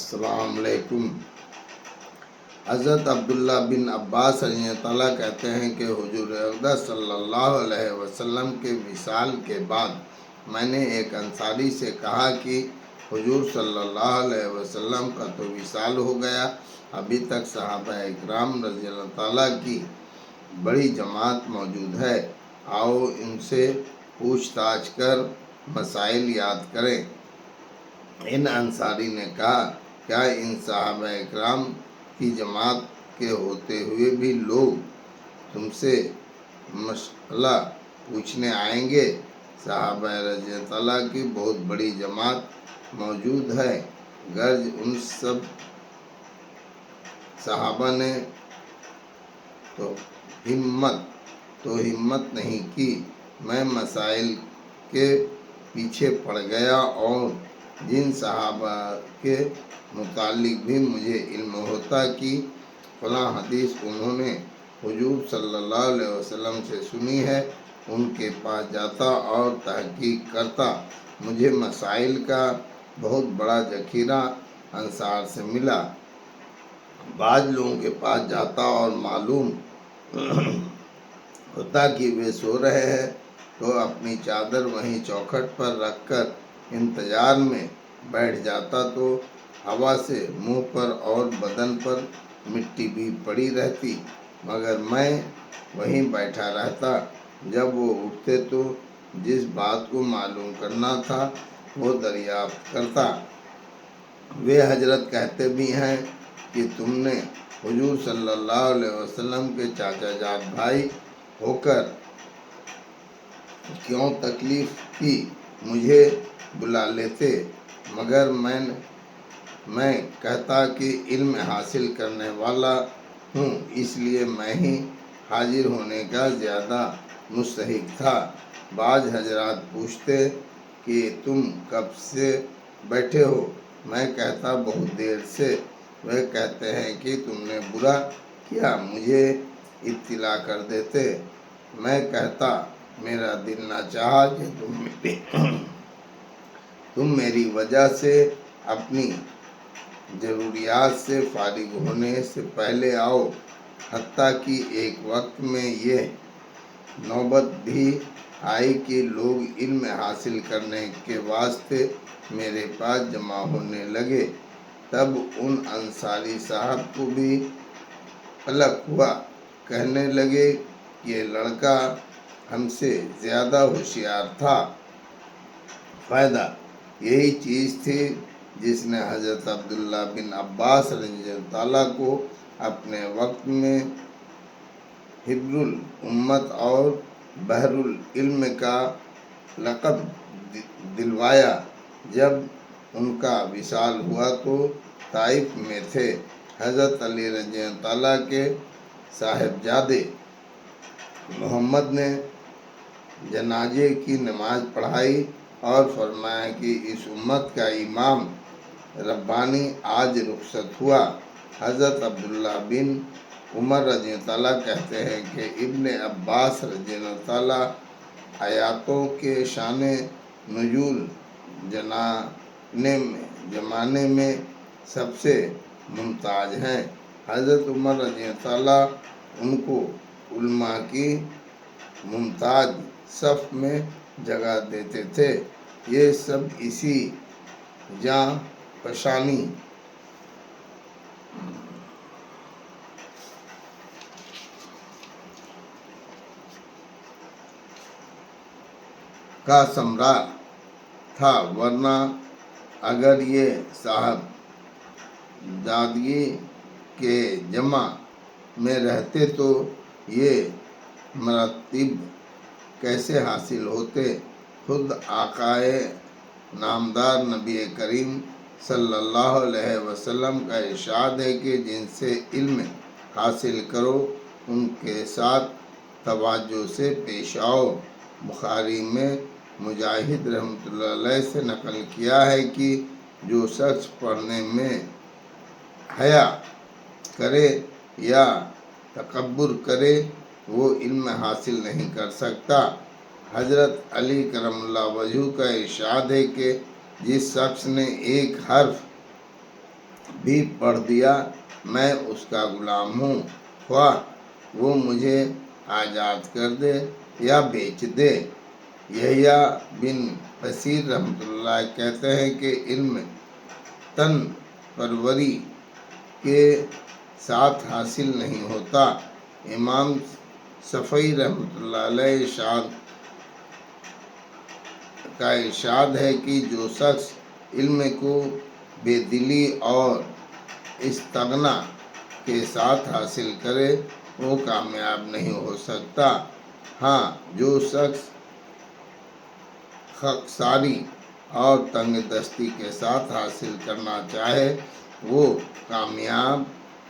السلام علیکم۔ حضرت عبداللہ بن عباس رضی اللہ تعالیٰ کہتے ہیں کہ حضور اقدس صلی اللہ علیہ وسلم کے وصال کے بعد میں نے ایک انصاری سے کہا کہ حضور صلی اللہ علیہ وسلم کا تو وصال ہو گیا، ابھی تک صحابہ اکرام رضی اللہ تعالیٰ کی بڑی جماعت موجود ہے، آؤ ان سے پوچھ تاچھ کر مسائل یاد کریں۔ ان انصاری نے کہا، کیا ان صحابہ اکرام کی جماعت کے ہوتے ہوئے بھی لوگ تم سے مسئلہ پوچھنے آئیں گے؟ صحابہ رضی اللہ عنہ کی بہت بڑی جماعت موجود ہے، غرض ان سب صحابہ نے تو ہمت نہیں کی۔ میں مسائل کے پیچھے پڑ گیا اور جن صحابہ کے متعلق بھی مجھے علم ہوتا کہ فلاں حدیث انہوں نے حضور صلی اللہ علیہ وسلم سے سنی ہے، ان کے پاس جاتا اور تحقیق کرتا۔ مجھے مسائل کا بہت بڑا ذخیرہ انصار سے ملا۔ بعض لوگوں کے پاس جاتا اور معلوم ہوتا کہ وہ سو رہے ہیں تو اپنی چادر وہیں چوکھٹ پر رکھ کر انتظار میں بیٹھ جاتا تو ہوا سے منہ پر اور بدن پر مٹی بھی پڑی رہتی، مگر میں وہیں بیٹھا رہتا۔ جب وہ اٹھتے تو جس بات کو معلوم کرنا تھا وہ دریافت کرتا۔ وہ حضرت کہتے بھی ہیں کہ تم نے حضور صلی اللہ علیہ وسلم کے چاچا جاد بھائی ہو کر کیوں تکلیف کی، مجھے بلا لیتے، مگر میں کہتا کہ علم حاصل کرنے والا ہوں، اس لیے میں ہی حاضر ہونے کا زیادہ مستحق تھا۔ بعض حضرات پوچھتے کہ تم کب سے بیٹھے ہو؟ میں کہتا بہت دیر سے۔ وہ کہتے ہیں کہ تم نے برا کیا مجھے اطلاع کر دیتے۔ میں کہتا میرا دل نہ چاہا کہ تم میری وجہ سے اپنی ضروریات سے فارغ ہونے سے پہلے آؤ، حتیٰ کہ ایک وقت میں یہ نوبت بھی آئی کہ لوگ علم حاصل کرنے کے واسطے میرے پاس جمع ہونے لگے۔ تب ان انصاری صاحب کو بھی قلق ہوا، کہنے لگے یہ لڑکا ہم سے زیادہ ہوشیار تھا۔ فائدہ یہی چیز تھی جس نے حضرت عبداللہ بن عباس رضی اللہ عنہ کو اپنے وقت میں حبر الامت اور بحر العلم کا لقب دلوایا۔ جب ان کا وصال ہوا تو طائف میں تھے۔ حضرت علی رضی اللہ عنہ کے صاحبزادے محمد نے جنازے کی نماز پڑھائی اور فرمایا کہ اس امت کا امام ربانی آج رخصت ہوا۔ حضرت عبداللہ بن عمر رضی اللہ عنہ کہتے ہیں کہ ابن عباس رضی اللہ عنہ آیاتوں کے شان نزول زمانے میں سب سے ممتاز ہیں۔ حضرت عمر رضی اللہ عنہ ان کو علماء کی ممتاز صف میں جگہ دیتے تھے۔ یہ سب اسی جاں فشانی کا ثمرہ تھا، ورنہ اگر یہ صاحب زادگی کے جمع میں رہتے تو یہ مراتب کیسے حاصل ہوتے؟ خود آقائے نامدار نبی کریم صلی اللہ علیہ وسلم کا ارشاد ہے کہ جن سے علم حاصل کرو ان کے ساتھ تواضع سے پیش آؤ۔ بخاری میں مجاہد رحمۃ اللہ علیہ سے نقل کیا ہے کہ جو شخص پڑھنے میں حیا کرے یا تکبر کرے وہ علم حاصل نہیں کر سکتا۔ حضرت علی کرم اللہ وجہہ کا ارشاد ہے کہ جس شخص نے ایک حرف بھی پڑھ دیا، میں اس کا غلام ہوں، خواہ وہ مجھے آزاد کر دے یا بیچ دے۔ یحییٰ بن کثیر رحمۃ اللہ کہتے ہیں کہ علم تن پروری کے ساتھ حاصل نہیں ہوتا۔ امام شافعی رحمۃ اللہ علیہ کا ارشاد ہے کہ جو شخص علم کو بے دلی اور استغنا کے ساتھ حاصل کرے وہ کامیاب نہیں ہو سکتا۔ ہاں، جو شخص خاکساری اور تنگ دستی کے ساتھ حاصل کرنا چاہے وہ کامیاب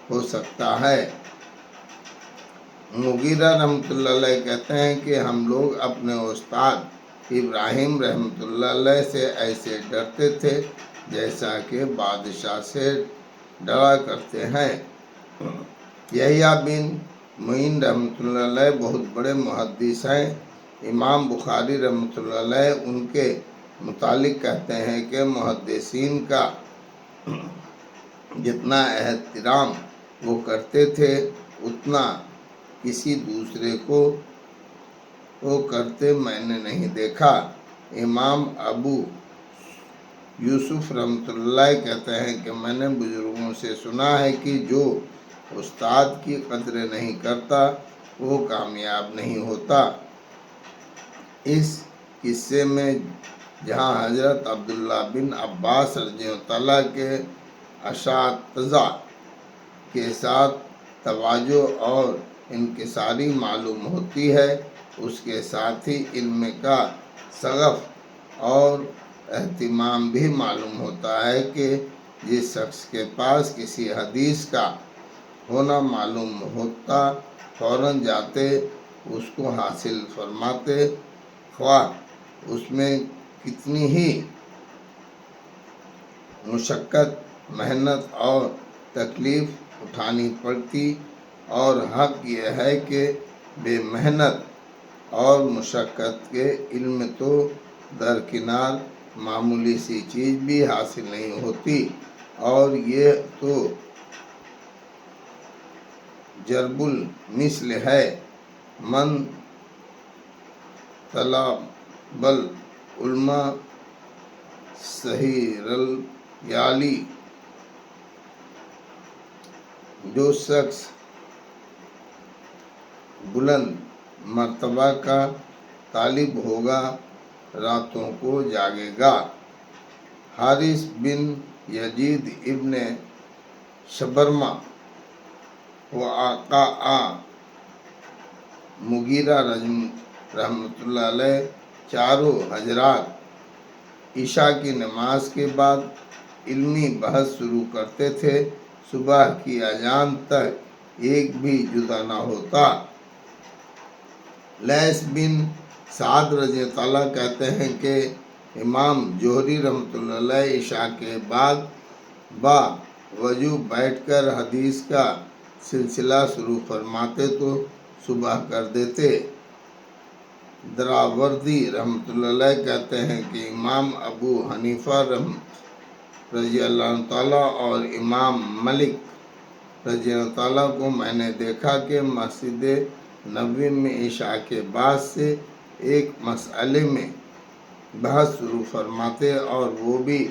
ہو سکتا ہے۔ مغیرہ رحمۃ اللہ علیہ کہتے ہیں کہ ہم لوگ اپنے استاد ابراہیم رحمۃ اللہ علیہ سے ایسے ڈرتے تھے جیسا کہ بادشاہ سے ڈرا کرتے ہیں۔ یحییٰ بن معین رحمۃ اللہ علیہ بہت بڑے محدث ہیں۔ امام بخاری رحمۃ اللہ علیہ ان کے متعلق کہتے ہیں کہ محدثین کا جتنا احترام وہ کرتے تھے اتنا کسی دوسرے کو وہ کرتے میں نے نہیں دیکھا۔ امام ابو یوسف رحمۃ اللہ کہتے ہیں کہ میں نے بزرگوں سے سنا ہے کہ جو استاد کی قدر نہیں کرتا وہ کامیاب نہیں ہوتا۔ اس قصے میں جہاں حضرت عبداللہ بن عباس رضی اللہ عنہ کے اساتذہ کے ساتھ تواضع اور انکساری معلوم ہوتی ہے، اس کے ساتھ ہی علم کا شغف اور اہتمام بھی معلوم ہوتا ہے کہ جس شخص کے پاس کسی حدیث کا ہونا معلوم ہوتا فوراً جاتے اس کو حاصل فرماتے، خواہ اس میں کتنی ہی مشقت، محنت اور تکلیف اٹھانی پڑتی، اور حق یہ ہے کہ بے محنت اور مشقت کے علم تو درکنار معمولی سی چیز بھی حاصل نہیں ہوتی، اور یہ تو ضرب المثل ہے۔ من طلب العلم سہر الیالی، جو شخص بلند مرتبہ کا طالب ہوگا راتوں کو جاگے گا۔ حارث بن یزید ابن شبرمہ وعقاء مغیرہ رحمۃ اللہ علیہ چاروں حضرات عشاء کی نماز کے بعد علمی بحث شروع کرتے تھے، صبح کی اذان تک ایک بھی جدا نہ ہوتا۔ لیث بن سعد رضی اللہ عنہ کہتے ہیں کہ امام زہری رحمۃ اللہ علیہ عشاء کے بعد با وضو بیٹھ کر حدیث کا سلسلہ شروع فرماتے تو صبح کر دیتے۔ دراوردی رحمۃ اللہ علیہ کہتے ہیں کہ امام ابو حنیفہ رضی اللہ تعالیٰ اور امام مالک رضی اللہ تعالیٰ کو میں نے دیکھا کہ مسجد نبوی میں عشاء کے بعد سے ایک مسئلے میں بحث شروع فرماتے، اور وہ بھی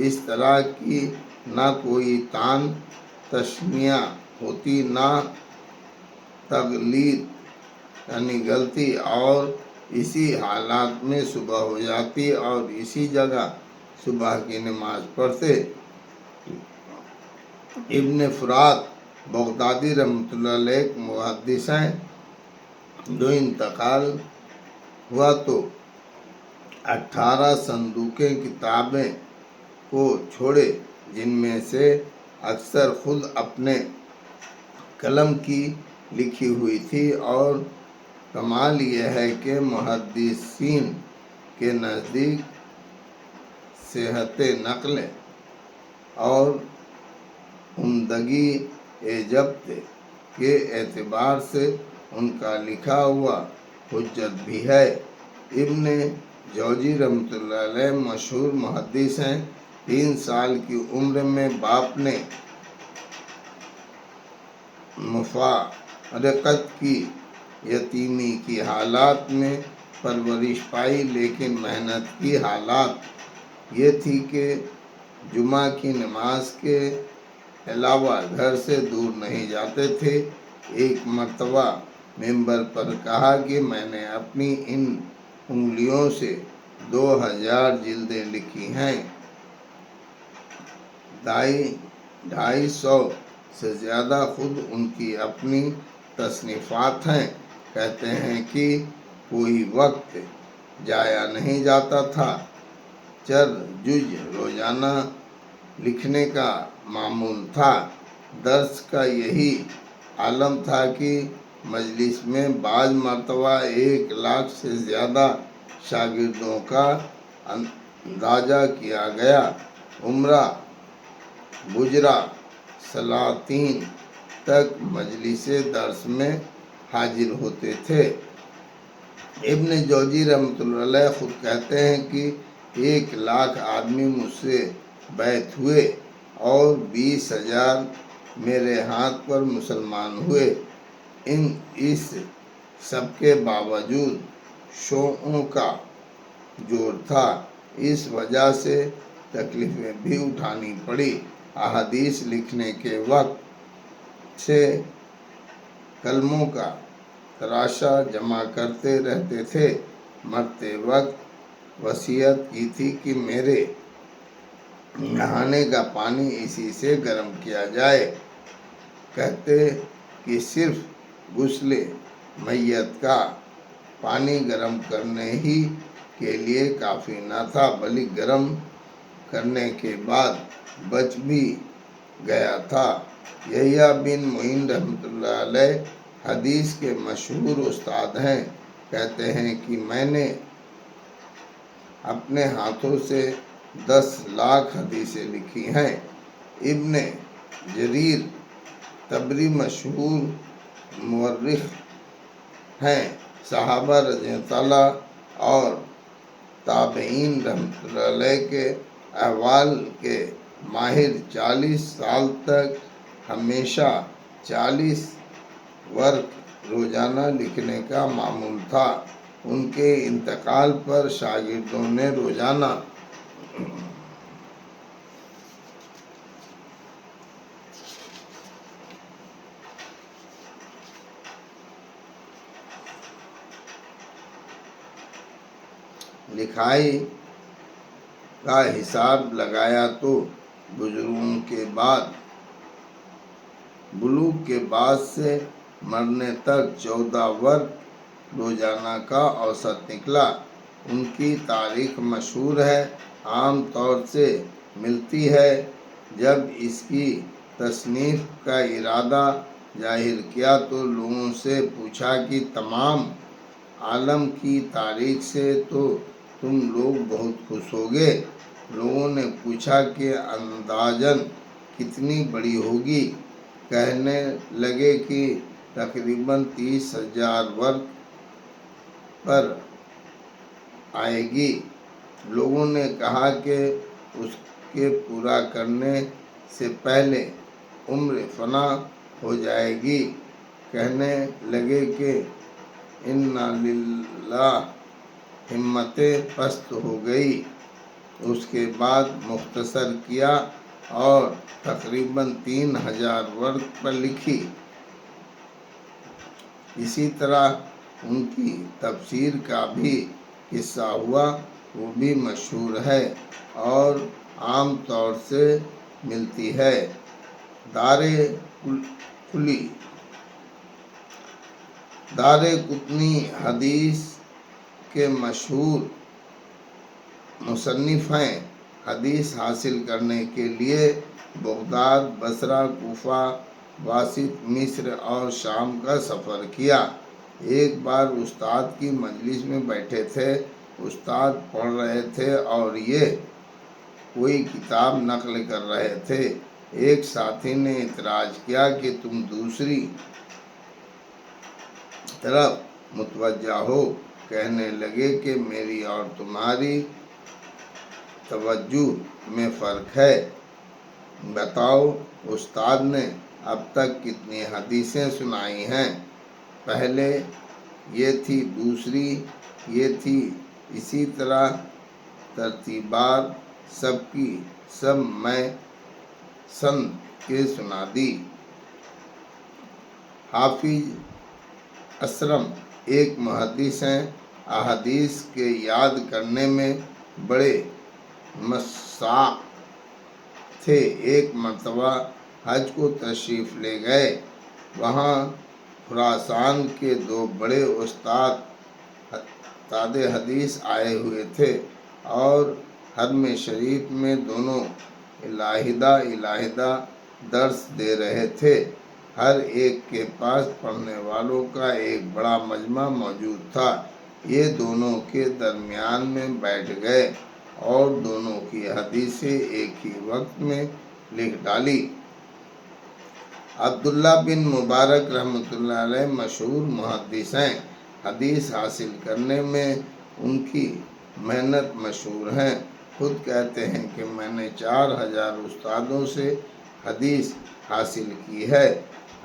اس طرح کی نہ کوئی تان تشنیع ہوتی نہ تغلیط یعنی غلطی، اور اسی حالات میں صبح ہو جاتی اور اسی جگہ صبح کی نماز پڑھتے۔ ابن فرات بغدادی رحمۃ اللہ علیہ ایک محدث ہیں جو انتقال ہوا تو 18 صندوقیں کتابیں کو چھوڑے، جن میں سے اکثر خود اپنے قلم کی لکھی ہوئی تھی، اور کمال یہ ہے کہ محدثین کے نزدیک صحت نقل اور عمدگی ضبط کے اعتبار سے ان کا لکھا ہوا حجت بھی ہے۔ ابن جوزی رحمۃ اللہ علیہ مشہور محدث ہیں۔ 3 سال کی عمر میں باپ نے مفارقت کی، یتیمی کی حالات میں پرورش پائی، لیکن محنت کی حالات یہ تھی کہ جمعہ کی نماز کے علاوہ گھر سے دور نہیں جاتے تھے۔ ایک مرتبہ ممبر پر کہا کہ میں نے اپنی ان انگلیوں سے 2000 جلدیں لکھی ہیں، 250 سے زیادہ خود ان کی اپنی تصنیفات ہیں۔ کہتے ہیں کہ کوئی وقت جایا نہیں جاتا تھا، 4 جز روزانہ لکھنے کا معمول تھا۔ درس کا یہی عالم تھا کہ مجلس میں بعض مرتبہ 1 لاکھ سے زیادہ شاگردوں کا اندازہ کیا گیا۔ امرا، بجرا، سلاطین تک مجلس درس میں حاضر ہوتے تھے۔ ابن جوزی رحمۃ اللہ علیہ خود کہتے ہیں کہ 1 لاکھ آدمی مجھ سے بیعت ہوئے اور 20,000 میرے ہاتھ پر مسلمان ہوئے۔ اس سب کے باوجود شیوعیوں کا زور تھا، اس وجہ سے تکلیفیں بھی اٹھانی پڑی۔ احادیث لکھنے کے وقت سے کلموں کا تراشا جمع کرتے رہتے تھے۔ مرتے وقت وصیت کی تھی کہ میرے نہانے کا پانی اسی سے گرم کیا جائے۔ کہتے کہ صرف غسل میت کا پانی گرم کرنے ہی کے لیے کافی نہ تھا، بلکہ گرم کرنے کے بعد بچ بھی گیا تھا۔ یحییٰ بن معین رحمۃ اللہ علیہ حدیث کے مشہور استاد ہیں۔ کہتے ہیں کہ میں نے اپنے ہاتھوں سے 10 لاکھ حدیثیں لکھی ہیں۔ ابن جریر طبری مشہور مورخ ہیں۔ صحابہ رضی اللہ عنہ اور تابعین رحمۃ اللہ علیہ کے احوال کے ماہر 40 سال تک ہمیشہ 40 ورق روزانہ لکھنے کا معمول تھا۔ ان کے انتقال پر شاگردوں نے روزانہ لکھائی کا حساب لگایا تو بلوغ کے بعد سے مرنے تک 14 ورق روزانہ کا اوسط نکلا۔ ان کی تاریخ مشہور ہے، عام طور سے ملتی ہے۔ جب اس کی تصنیف کا ارادہ ظاہر کیا تو لوگوں سے پوچھا کہ تمام عالم کی تاریخ سے تو تم لوگ بہت خوش ہوگے۔ لوگوں نے پوچھا کہ اندازاً کتنی بڑی ہوگی؟ کہنے لگے کہ تقریباً 30,000 ورق پر آئے گی۔ لوگوں نے کہا کہ اس کے پورا کرنے سے پہلے عمر فنا ہو جائے گی۔ کہنے لگے کہ اِنَّ للہ، ہمتیں پست ہو گئی۔ اس کے بعد مختصر کیا اور تقریباً 3,000 ورق پر لکھی۔ اسی طرح ان کی تفسیر کا بھی قصہ ہوا، وہ بھی مشہور ہے اور عام طور سے ملتی ہے۔ دارقطنی حدیث کے مشہور مصنف ہیں۔ حدیث حاصل کرنے کے لیے بغداد، بصرہ، کوفہ، واسط، مصر اور شام کا سفر کیا۔ ایک بار استاد کی مجلس میں بیٹھے تھے، استاد پڑھ رہے تھے اور یہ کوئی کتاب نقل کر رہے تھے۔ ایک ساتھی نے اعتراض کیا کہ تم دوسری طرف متوجہ ہو۔ کہنے لگے کہ میری اور تمہاری توجہ میں فرق ہے۔ بتاؤ۔ استاد نے اب تک کتنی حدیثیں سنائی ہیں، پہلے یہ تھی، دوسری یہ تھی، اسی طرح ترتیبار سب کی سب میں سند کے سنا دی۔ حافظ اسرم ایک محدث ہیں، احادیث کے یاد کرنے میں بڑے مصاق تھے۔ ایک مرتبہ حج کو تشریف لے گئے، وہاں خراسان کے دو بڑے استاد حدیث آئے ہوئے تھے اور حرم شریف میں دونوں علیحدہ درس دے رہے تھے۔ ہر ایک کے پاس پڑھنے والوں کا ایک بڑا مجمع موجود تھا۔ یہ دونوں کے درمیان میں بیٹھ گئے اور دونوں کی حدیثیں ایک ہی وقت میں لکھ ڈالی۔ عبداللہ بن مبارک رحمۃ اللہ علیہ مشہور محدث ہیں، حدیث حاصل کرنے میں ان کی محنت مشہور ہے۔ خود کہتے ہیں کہ میں نے 4000 استادوں سے حدیث حاصل کی ہے۔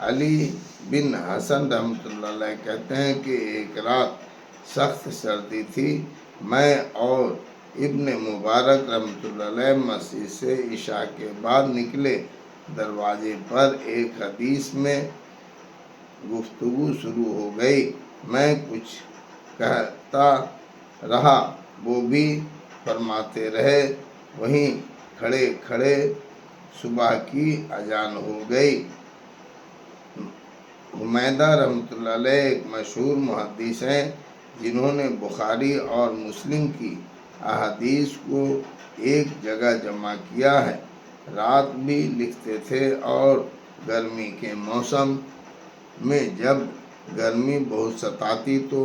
علی بن حسن رحمۃ اللہ علیہ کہتے ہیں کہ ایک رات سخت سردی تھی، میں اور ابن مبارک رحمۃ اللہ علیہ مسجد سے عشاء کے بعد نکلے، دروازے پر ایک حدیث میں گفتگو شروع ہو گئی، میں کچھ کہتا رہا، وہ بھی فرماتے رہے، وہیں کھڑے کھڑے صبح کی اذان ہو گئی۔ حمیدہ رحمۃ اللہ علیہ ایک مشہور محدث ہیں جنہوں نے بخاری اور مسلم کی احادیث کو ایک جگہ جمع کیا ہے۔ رات بھی لکھتے تھے اور گرمی کے موسم میں جب گرمی بہت ستاتی تو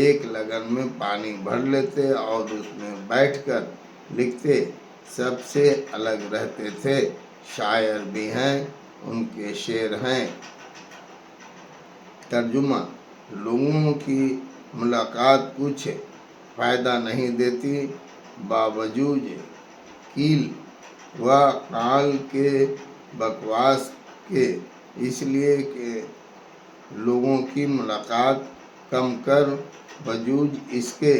ایک لگن میں پانی بھر لیتے اور اس میں بیٹھ کر لکھتے، سب سے الگ رہتے تھے۔ شاعر بھی ہیں، ان کے شعر ہیں۔ ترجمہ: لوگوں کی ملاقات کچھ فائدہ نہیں دیتی، باوجود قیل و قال کے بکواس کے، اس لیے کہ لوگوں کی ملاقات کم کر بجوج اس کے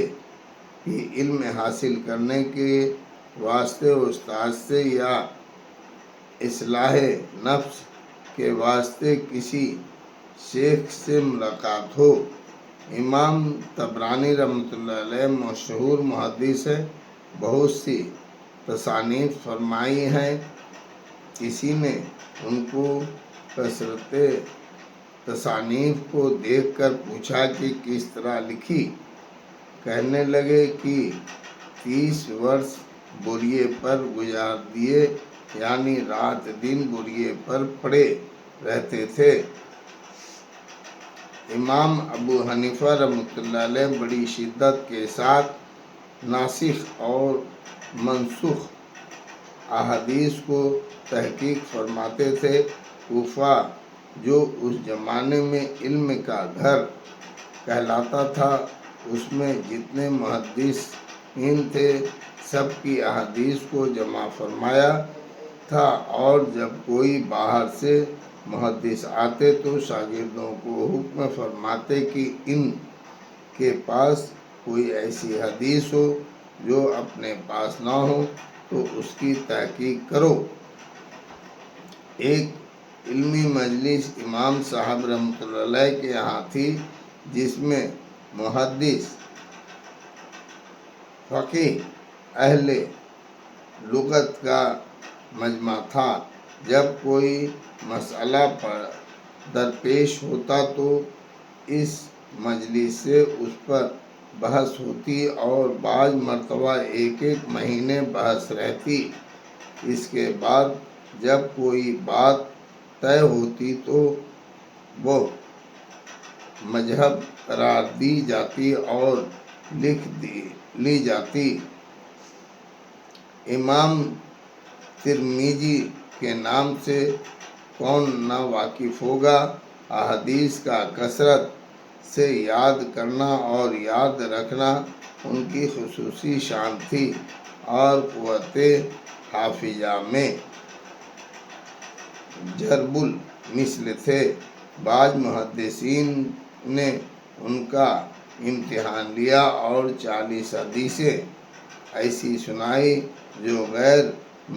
کہ علم حاصل کرنے کے واسطے استاد سے یا اصلاح نفس کے واسطے کسی شیخ سے ملاقات ہو۔ امام طبرانی رحمۃ اللہ علیہ مشہور محدث ہیں، بہت سی تصانیف فرمائی ہیں۔ کسی نے ان کو کثرت تصانیف کو دیکھ کر پوچھا کہ کس طرح لکھی، کہنے لگے کہ 30 برس بوریے پر گزار دیے، یعنی رات دن بوریے پر پڑے رہتے تھے۔ امام ابو حنیفہ رحمۃ اللہ علیہ بڑی شدت کے ساتھ ناسخ اور منسوخ احادیث کو تحقیق فرماتے تھے۔ کوفہ جو اس زمانے میں علم کا گھر کہلاتا تھا، اس میں جتنے محدثین تھے، سب کی احادیث کو جمع فرمایا تھا، اور جب کوئی باہر سے محدث آتے تو شاگردوں کو حکم فرماتے کہ ان کے پاس کوئی ایسی حدیث ہو جو اپنے پاس نہ ہو تو اس کی تحقیق کرو۔ ایک علمی مجلس امام صاحب رحمۃ اللہ علیہ کے یہاں تھی، جس میں محدث، فقیہ، اہل لغت کا مجمع تھا۔ جب کوئی مسئلہ درپیش ہوتا تو اس مجلس سے اس پر بحث ہوتی اور بعض مرتبہ ایک مہینے بحث رہتی۔ اس کے بعد جب کوئی بات طے ہوتی تو وہ مذہب قرار دی جاتی اور لکھ لی جاتی۔ امام ترمذی کے نام سے کون نہ واقف ہوگا؟ احادیث کا کثرت سے یاد کرنا اور یاد رکھنا ان کی خصوصی شان تھی، اور قوت حافظہ میں ضرب المثل تھے۔ بعض محدثین نے ان کا امتحان لیا اور 40 حدیثیں ایسی سنائی جو غیر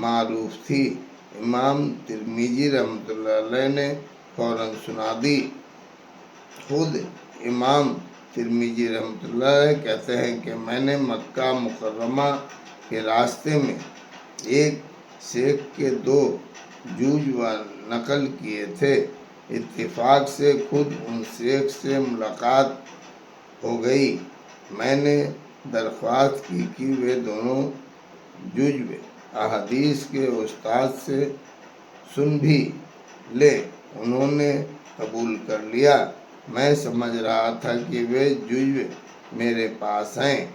معروف تھی۔ امام ترمذی رحمۃ اللہ علیہ نے فوراً سنا دی۔ خود امام ترمذی رحمۃ اللہ علیہ کہتے ہیں کہ میں نے مکہ مکرمہ کے راستے میں ایک شیخ کے 2 جزو نقل کیے تھے۔ اتفاق سے خود ان شیخ سے ملاقات ہو گئی۔ میں نے درخواست کی کہ وہ دونوں جزو احادیث کے استاد سے سن بھی لیں۔ انہوں نے قبول کر لیا۔ میں سمجھ رہا تھا کہ وہ جزو میرے پاس ہیں،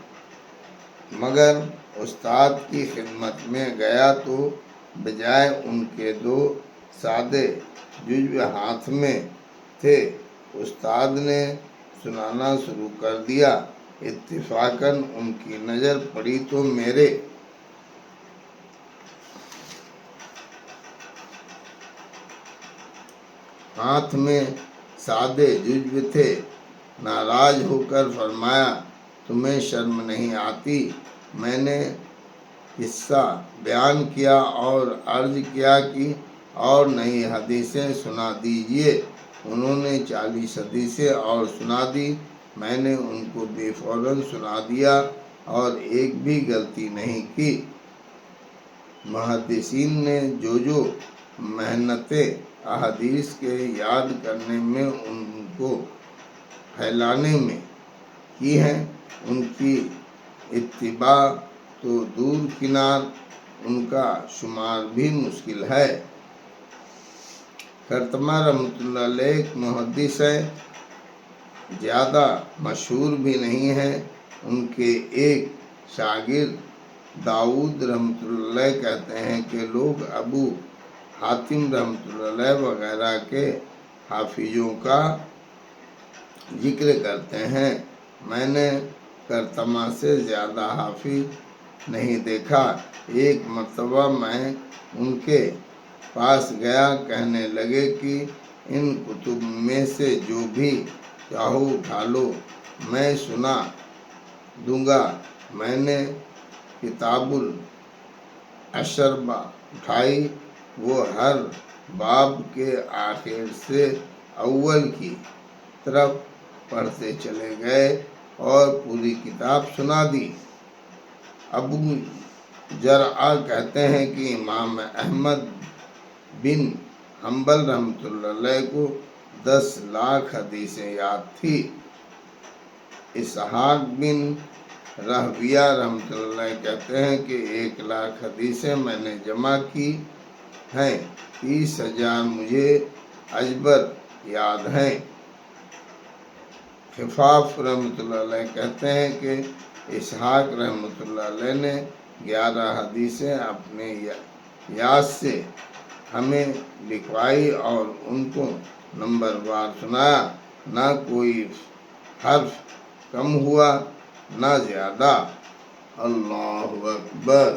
مگر استاد کی خدمت میں گیا تو بجائے ان کے 2 سادے جزو ہاتھ میں تھے۔ استاد نے سنانا شروع کر دیا۔ اتفاقاً ان کی نظر پڑی تو میرے ہاتھ میں سادے جزو تھے۔ ناراض ہو کر فرمایا، تمہیں شرم نہیں آتی؟ میں نے قصہ بیان کیا اور عرض کیا کہ اور نئی حدیثیں سنا دیجیے۔ انہوں نے 40 حدیثیں اور سنا دی۔ میں نے ان کو بھی فوراً سنا دیا اور ایک بھی غلطی نہیں کی۔ محدثین نے جو محنتیں احادیث کے یاد کرنے میں ان کو پھیلانے میں کی ہیں، ان کی اتباع تو دور کنار، ان کا شمار بھی مشکل ہے۔ کرتمہ رحمۃ اللہ علیہ ایک محدث ہیں، زیادہ مشہور بھی نہیں ہیں۔ ان کے ایک شاگرد داؤد رحمۃ اللہ علیہ کہتے ہیں کہ لوگ ابو حاتم رحمۃ اللہ علیہ وغیرہ کے حافظوں کا ذکر کرتے ہیں۔ میں نے کرتمہ سے زیادہ حافظ نہیں دیکھا۔ ایک مرتبہ میں ان کے پاس گیا، کہنے لگے کہ ان کتب میں سے جو بھی چاہو اٹھا لو، میں سنا دوں گا۔ میں نے کتاب الاشربہ اٹھائی۔ وہ ہر باب کے آخر سے اول کی طرف پڑھتے چلے گئے اور پوری کتاب سنا دی۔ ابو زرعہ کہتے ہیں کہ امام احمد بن حنبل رحمۃ اللہ علیہ کو 10 لاکھ حدیثیں یاد تھی۔ اسحاق بن راہویہ رحمۃ اللہ علیہ کہتے ہیں کہ 1 لاکھ حدیثیں میں نے جمع کی ہیں۔ 30,000 مجھے اجبر یاد ہیں۔ خفاف رحمۃ اللہ علیہ کہتے ہیں کہ اسحاق رحمۃ اللہ علیہ نے 11 حدیثیں اپنے یاد سے ہمیں لکھوائی اور ان کو نمبر وار سنایا۔ نہ کوئی حرف کم ہوا نہ زیادہ۔ اللہ اکبر۔